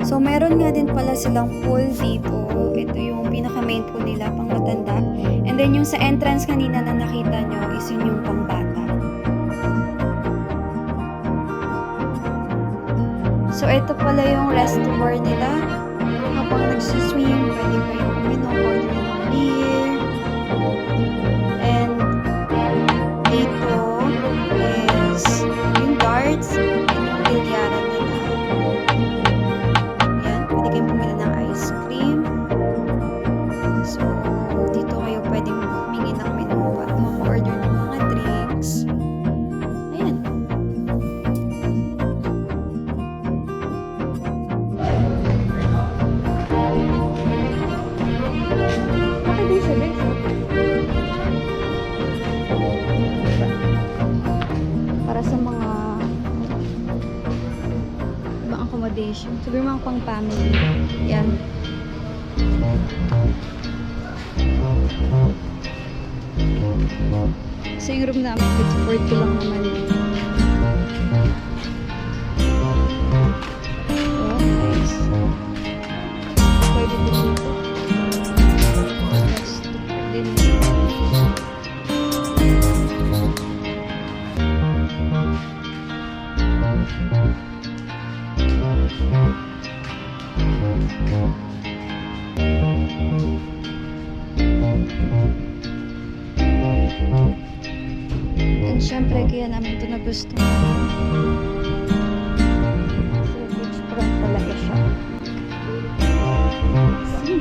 So, meron nga din pala silang pool dito. Ito yung pinaka-main pool nila, pang matanda. And then, yung sa entrance kanina na nakita nyo is yun yung pang bata. So, ito pala yung reservoir nila. Habang nagsiswim, pwede kayong uminom, order ng beer. And, dito is yung guards and yung bilyaran nila. So, dito kayo pwedeng humingi ng menu at mag-order ng mga drinks. Ayan. Okay din siya, guys. Para sa mga ibang accommodation. Siguro mga pang family. Yan. So yung room namin, it's 40 lang naman. Oh, nice. Pwede din dito. Yes, din dito. And syempre, kaya namin ito nagustuhan. So, beach front talaga siya. See?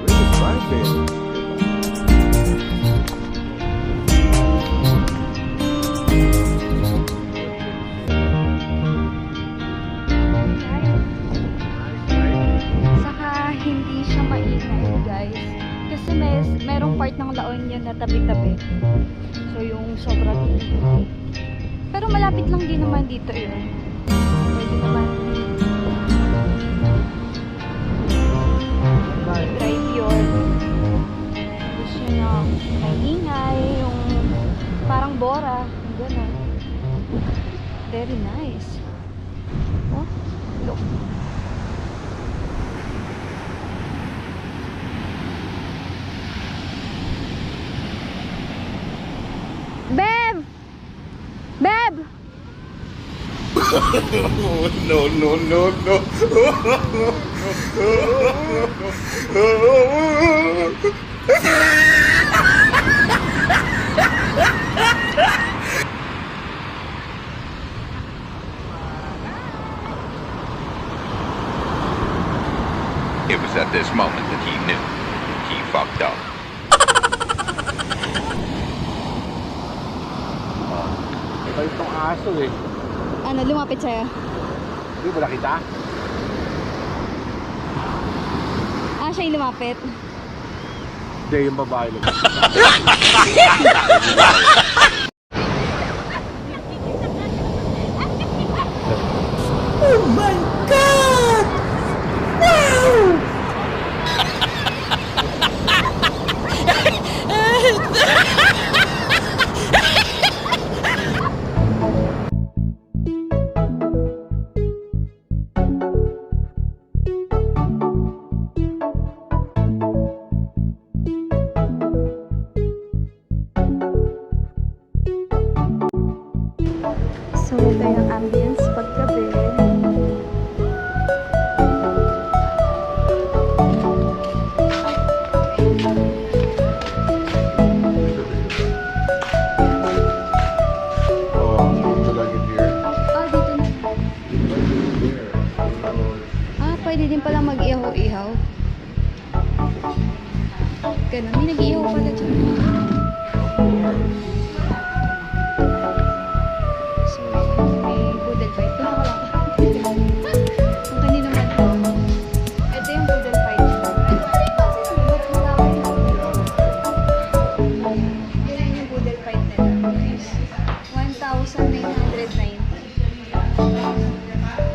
Really private. Saka, hindi siya maingay, guys. Kasi merong part ng La Union na tabi-tabi. So, yung sobrang ingay. Pero malapit lang din naman dito yun. Pwede naman i-drive yun. Gusto nyo na maingay, yung parang Bora. Gano'n. Very nice. Oh, look. Bev! Bev! No, no, no, no. It was at this moment that he knew he fucked up. Ito itong aso eh. Ano, lumapit sa'yo? Hindi mo nakita? Ah, siya yung lumapit. Hindi, yung babae lang. Oh my God! Wow! So, ito yung ambience paggabi. Oh, should I get here? Ah, dito na. Ah, pwede din pala mag-ihaw-ihaw. Ganun, may nag-ihaw pala dyan. So, may boodle fight. Doon ako lang. Kung kanino man po. Ito yung boodle fight. Yun yung boodle fight nila. 1,990.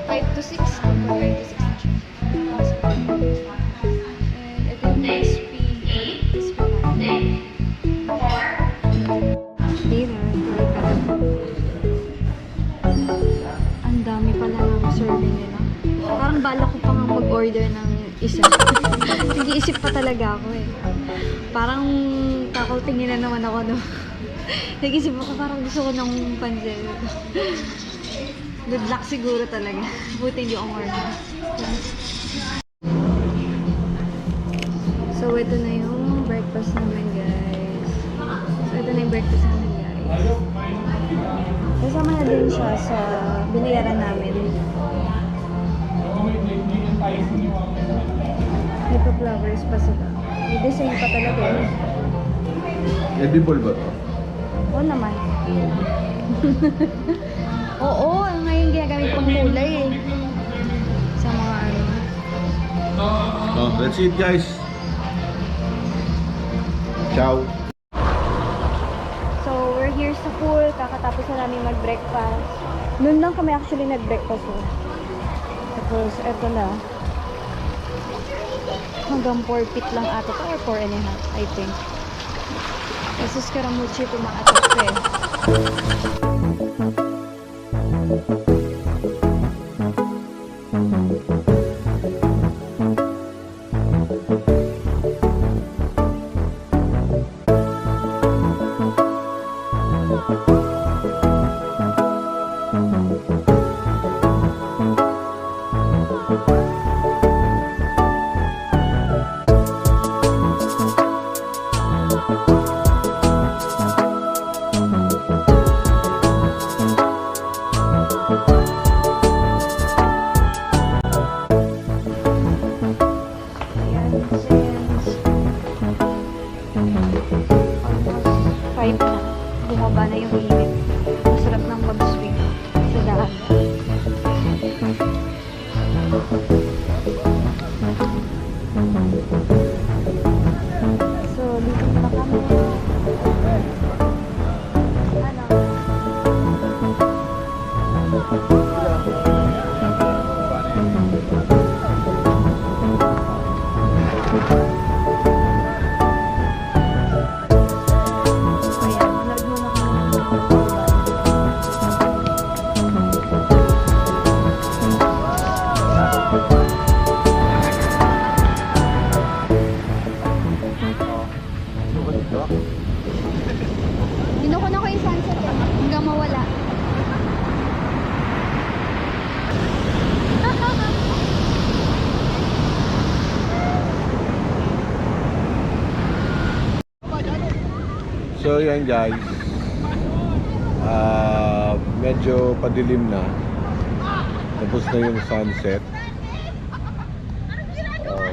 5 to 6. 5 to 6. And ito yung crispy. Crispy natin. Dinner. Ang dami pala ng serving nila. Parang balak ko pa nga mag-order ng isa. Nag-iisip pa talaga ako eh. Parang kakultingin na naman ako, no? Nag-iisip ako, parang gusto ko ng pansit. Good luck siguro talaga. Buti hindi ako order. So, ito na yung breakfast namin, guys. So, ito na yung breakfast namin, guys. Kasama na din siya sa binayaran namin. May pa-flowers pa sila. May design pa talaga eh. Edible ba to? Oo naman. Oo, ngayon ginagamit pang kulay eh. Sa mga ano. Oh, that's it guys. Ciao. So, we're here sa pool. Kakatapos na namin mag-breakfast. Noon lang kami actually nag-breakfast eh. Tapos, eto na. Hanggang 4 feet lang ata to or 4 and a half, I think. Kasi Scaramucci tumaatak ko eh. Bumaba na yung init. Masarap ng mag-swim sa dagat. So, dito na kami. Kinukuna ko yung sunset eh. Hanggang mawala. So yan guys. Medyo padilim na. Tapos na yung sunset.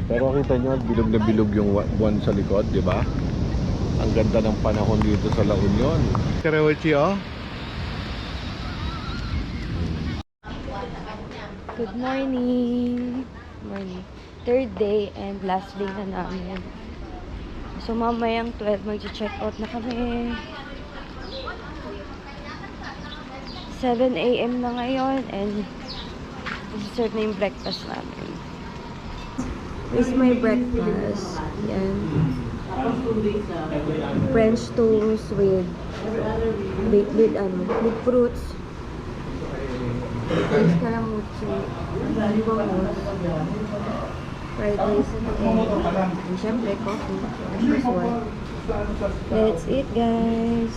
Pero kita nyo, bilog na bilog yung buwan sa likod, di ba? Ang ganda ng panahon dito sa La Union. Karawachi, oh. Good morning. Morning. Third day and last day na namin. So mamayang 12 mag-check out na kami. 7 AM na ngayon and serve na yung breakfast namin. This is my breakfast. Yan. French toast with fruits. With Scaramucci. Bangus. Fried rice and egg. And syempre, coffee. This one. That's it, guys.